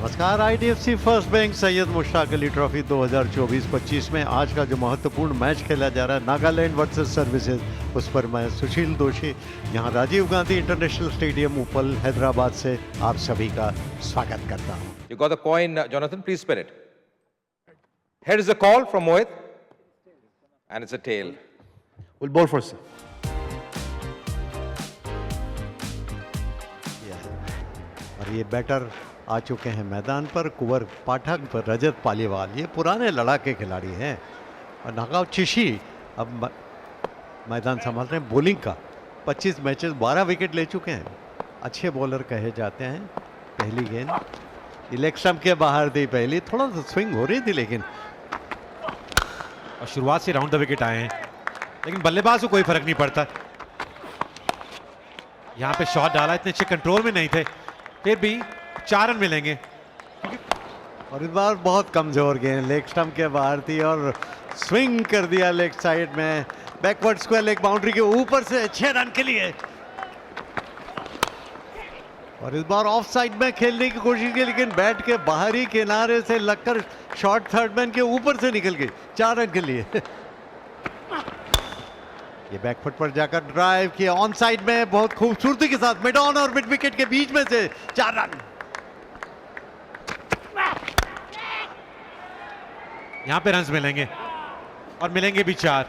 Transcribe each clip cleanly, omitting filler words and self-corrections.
नमस्कार। IDFC first bank Syed Mushtaq Ali trophy 2024-25 में आज का जो महत्वपूर्ण मैच खेला जा रहा है नागालैंड वर्सेस सर्विसेज, उस पर मैं सुशील दोषी यहाँ राजीव गांधी इंटरनेशनल स्टेडियम उपल हैदराबाद से आप सभी का स्वागत करता हूँ। You got the coin, Jonathan. Please spin it. Head is a call from Mohit, and it's a tail. We'll bowl first. और ये बैटर आ चुके हैं मैदान पर, कुंवर पाठक पर रजत पालीवाल, ये पुराने लड़ाके खिलाड़ी हैं। और नागाव चिशी अब मैदान संभाल रहे हैं बॉलिंग का। 25 मैचेस 12 विकेट ले चुके हैं, अच्छे बॉलर कहे जाते हैं। पहली गेंद लेग स्टंप के बाहर दी, पहली थोड़ा सा स्विंग हो रही थी लेकिन और शुरुआत से राउंड द विकेट आए हैं, लेकिन बल्लेबाज को कोई फर्क नहीं पड़ता। यहां पे शॉट डाला, इतने अच्छे कंट्रोल में नहीं थे, फिर भी 4 रन मिलेंगे। और इस बार बहुत कमजोर गेंद लेग स्टंप के बाहर थी और स्विंग कर दिया लेग साइड में, बैकवर्ड स्क्वायर लेग बाउंड्री के ऊपर से 6 रन के लिए। और इस बार ऑफ साइड में खेलने की कोशिश की लेकिन बैट के बाहरी किनारे से लगकर शॉट थर्ड मैन के ऊपर से निकल गई, 4 रन के लिए। ये बैकफुट पर जाकर ड्राइव किया ऑन साइड में बहुत खूबसूरती के साथ, मिड ऑन और मिड विकेट के बीच में से 4 रन। यहां पे रन्स मिलेंगे और मिलेंगे भी 4।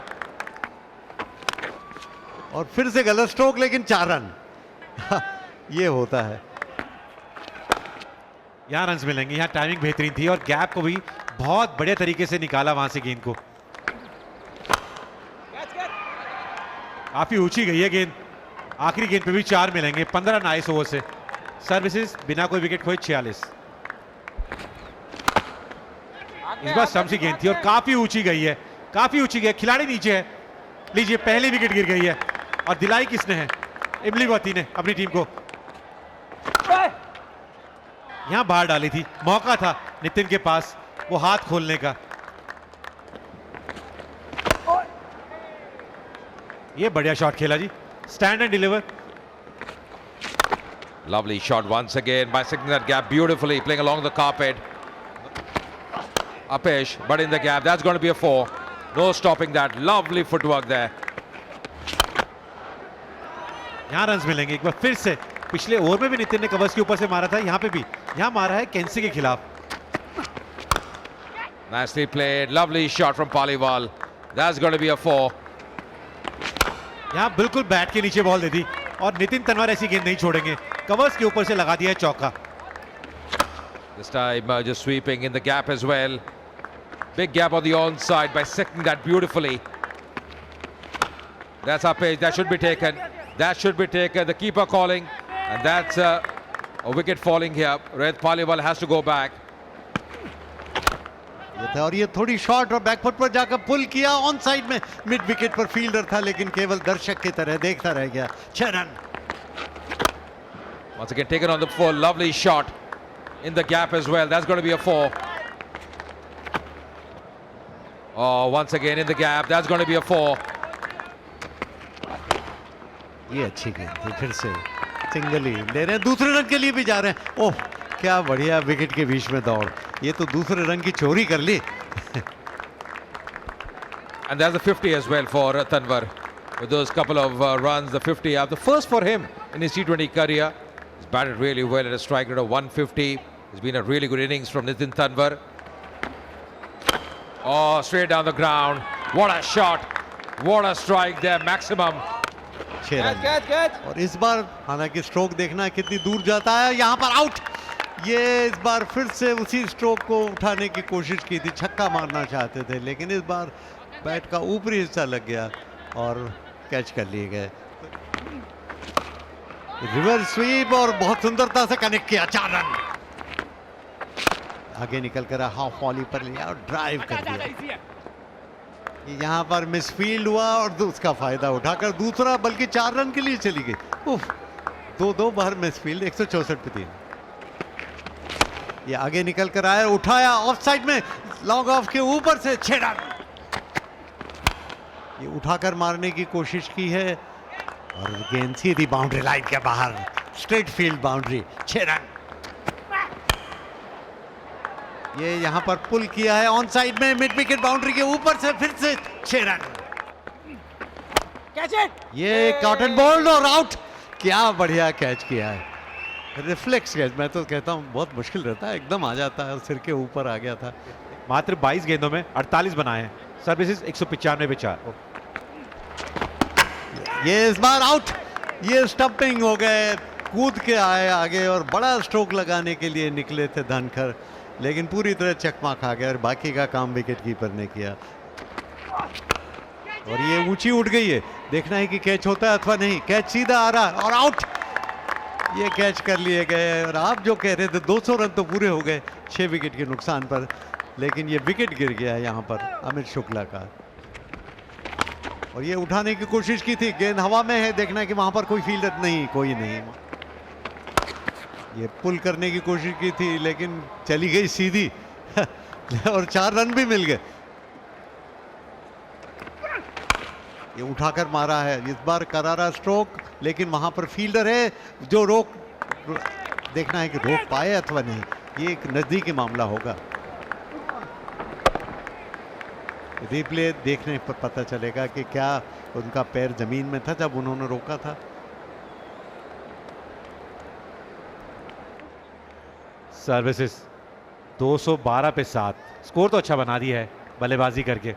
और फिर से गलत स्ट्रोक लेकिन 4 रन। ये होता है। यहां रन्स मिलेंगे, यहां टाइमिंग बेहतरीन थी और गैप को भी बहुत बढ़िया तरीके से निकाला वहां से गेंद को। काफी ऊंची गई है गेंद, आखिरी गेंद पे भी 4 मिलेंगे। 15 रन आए 100 ओवर से। सर्विसेज बिना कोई विकेट खोए 46। इस बार स्टंप सी गेंद थी और काफी ऊंची गई है, काफी ऊंची गई है, खिलाड़ी नीचे है। लीजिए पहली विकेट गिर गई है और दिलाई किसने है? इमलीवती ने अपनी टीम को। यहां बाहर डाली थी, मौका था नितिन के पास वो हाथ खोलने का। ये बढ़िया शॉट खेला जी, stand and deliver. Lovely shot once again by signaling that gap beautifully, playing along the carpet. Apesh, but in the gap. That's going to be a 4. No stopping that. Lovely footwork there. यहां runs मिलेंगे एक बार फिर से। पिछले over में भी नितिन ने covers के ऊपर से मारा था, यहां पे भी। यहां मारा है केंसी के खिलाफ। Nicely played. Lovely shot from Paliwal. That's going to be a 4. यहां बिल्कुल बैट के नीचे बॉल दे दी और नितिन तनवर ऐसी गेंद नहीं छोड़ेंगे। कवर्स के ऊपर से लगा दिया है चौका। This time just sweeping in the gap as well. Big gap on the onside by seconding that beautifully. That's Apesh. That should be taken. That should be taken. The keeper calling, and that's a wicket falling here. Red Paliwal has to go back. ये था और ये थोड़ी shot और back foot पर जाकर पुल किया on side में, मिड विकेट पर फील्डर था लेकिन केवल दर्शक की तरह देखता रह गया। 6 run. Once again taken on the full. Lovely shot in the gap as well. That's going to be a 4. Oh, once again in the gap. That's going to be a 4. ये अच्छी गेंद थी, फिर से सिंगल ही ले रहे हैं, दूसरे रन के लिए भी जा रहे हैं। ओह क्या बढ़िया विकेट के बीच में दौड़, ये तो दूसरे रन की चोरी कर ली। And there's a 50 as well for Tanwar. With those couple of runs, the 50 are the first for him in his T20 career. He's batted really well at a strike rate of 150. It's been a really good innings from Nitin Tanwar. Oh, straight down the ground. What a shot. What a strike there, maximum. 6 run. और इस बार हालांकि stroke देखना है कितनी दूर जाता है, यहाँ पर आउट। ये इस बार फिर से उसी स्ट्रोक को उठाने की कोशिश की थी, छक्का मारना चाहते थे लेकिन इस बार बैट का ऊपरी हिस्सा लग गया और कैच कर लिए गए। रिवर्स स्वीप और बहुत सुंदरता से कनेक्ट किया, 4 रन। आगे निकल कर हाफ वॉली पर लिया और ड्राइव कर दिया। यहाँ पर मिसफील्ड हुआ और उसका फायदा उठाकर दूसरा, बल्कि 4 रन के लिए चली गई। उफ, 2 बार मिसफील्ड, 164 पे 3। ये आगे निकल कर आया, उठाया ऑफ साइड में, लॉन्ग ऑफ के ऊपर से 6 रन। ये उठाकर मारने की कोशिश की है और गेंद सीधी बाउंड्री लाइन के बाहर, स्ट्रेट फील्ड बाउंड्री, 6 रन। ये यहाँ पर पुल किया है ऑन साइड में, मिड विकेट बाउंड्री के ऊपर से फिर से 6 रन। ये कॉटन बॉल और आउट। क्या बढ़िया कैच किया है, रिफ्लेक्स कैच। मैं तो कहता हूँ बहुत मुश्किल रहता है, एकदम आ जाता है और सिर के ऊपर आ गया था। मात्र 22 गेंदों में 48 बनाए हैं, सर्विसेज 195 पे 4। ये इस बार आउट। ये स्टंपिंग हो गए, कूद के आए आगे और बड़ा स्ट्रोक लगाने के लिए निकले थे धनखर, लेकिन पूरी तरह चकमा खा गया और बाकी का काम विकेट कीपर ने किया। और ये ऊंची उठ गई है, देखना है कि कैच होता है अथवा नहीं। कैच सीधा आ रहा है और आउट। ये कैच कर लिए गए और आप जो कह रहे थे 200 रन तो पूरे हो गए 6 विकेट के नुकसान पर, लेकिन ये विकेट गिर गया है यहाँ पर अमित शुक्ला का। और ये उठाने की कोशिश की थी, गेंद हवा में है, देखना है कि वहां पर कोई फील्डर नहीं, कोई नहीं। ये पुल करने की कोशिश की थी लेकिन चली गई सीधी और 4 रन भी मिल गए। ये उठाकर मारा है, इस बार करारा स्ट्रोक, लेकिन वहां पर फील्डर है जो देखना है कि रोक पाए अथवा नहीं। ये एक नजदीकी मामला होगा, रिप्ले देखने पर पता चलेगा कि क्या उनका पैर जमीन में था जब उन्होंने रोका था। सर्विसेज 212 पे 7, स्कोर तो अच्छा बना दिया है बल्लेबाजी करके।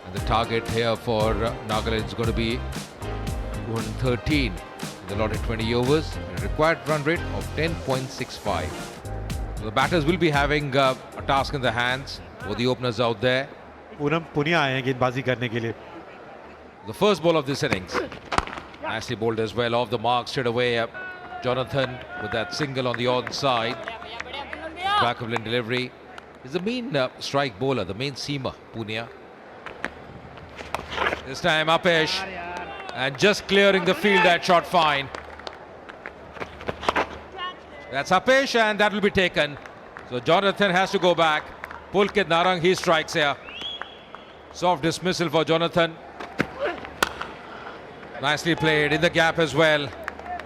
And the target here for Nagaland is going to be 213 in the allotted 20 overs, and a required run rate of 10.65. So the batters will be having a task in their hands for the openers out there. Poonam Punia आए हैं गेंदबाजी करने के लिए। The first ball of this innings, nicely bowled as well, off the mark straight away. Jonathan with that single on the onside. Back of line delivery. He's the main strike bowler, the main seamer, Punia. This time Apesh, and just clearing the field, that shot fine. That's Apesh, and that will be taken. So Jonathan has to go back. Pulkit Narang, he strikes here. Soft dismissal for Jonathan. Nicely played in the gap as well.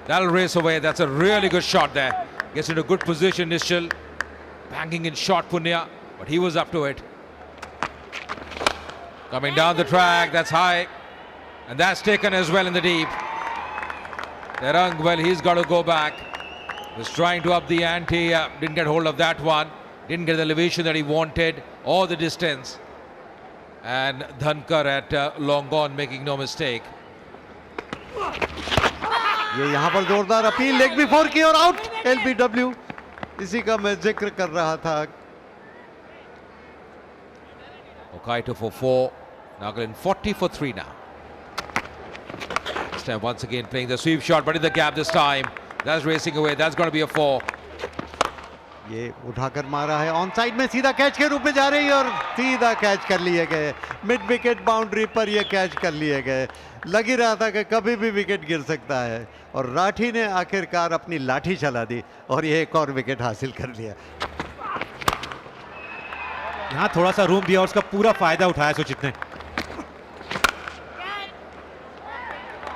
That'll race away. That's a really good shot there. Gets into good position, Nishal. Banging in shot, Punya, but he was up to it. Coming down the track, that's high. And that's taken as well in the deep. Terang, well, he's got to go back. Was trying to up the ante, didn't get hold of that one. Didn't get the elevation that he wanted or the distance. And Dhankar at long gone, making no mistake. ये यहाँ पर जोरदार appeal, leg before की और out. LBW, इसी का मैं जिक्र कर रहा था। Okaito for 4, Nagaland 40 for 3 now. This time once again playing the sweep shot, but in the gap this time. That's racing away, that's going to be a 4. ये उठाकर मारा है ऑन साइड में, सीधा कैच के रूप में जा रही है और सीधा कैच कर लिए गए। मिड विकेट बाउंड्री पर ये कैच कर लिए गए। लग ही रहा था कि कभी भी विकेट गिर सकता है और राठी ने आखिरकार अपनी लाठी चला दी और ये एक और विकेट हासिल कर लिया। यहाँ थोड़ा सा रूम दिया और उसका पूरा फायदा उठाया सुचित ने।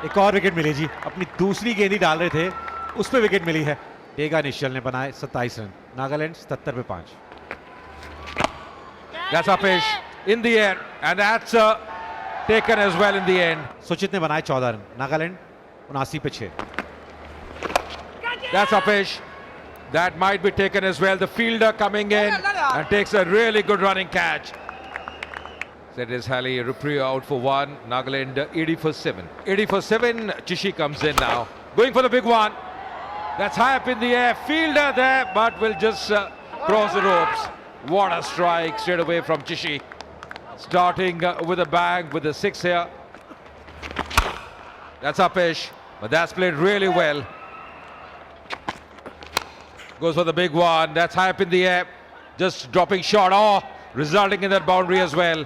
एक और विकेट मिली जी, अपनी दूसरी गेंद ही डाल रहे थे, उस पे विकेट मिली है। डेगा निश्चल ने बनाए 27 रन, नागालैंड 77 पे 5। That's Apesh in the air, and that's taken as well in the end. सुचित ने बनाए 14 रन, नागालैंड 79 पे 6। That's Apesh. That might be taken as well. The fielder coming in and takes a really good running catch. That is Halley Rupri out for 1. Nagaland 80 for 7. 80 for 7. Chishi comes in now. Going for the big one. That's high up in the air. Fielder there, but will just cross the ropes. What a strike straight away from Chishi. Starting with a bang with the 6 here. That's Apesh, but that's played really well. Goes for the big one. That's high up in the air. Just dropping shot. Oh, resulting in that boundary as well.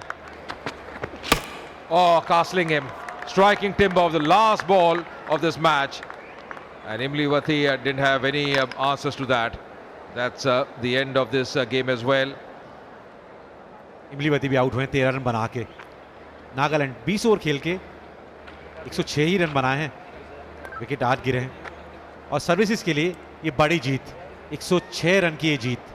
Oh, castling him. Striking timber of the last ball of this match. And Imliwati didn't have any answers to that. That's the end of this game as well. इमलीवती भी out हुए 13 run बना के। Nagaland 20 over खेल के 106 ही run बनाए हैं, wicket 8 गिरे हैं और सर्विसेज के लिए ये बड़ी जीत। 106 रन की ये जीत।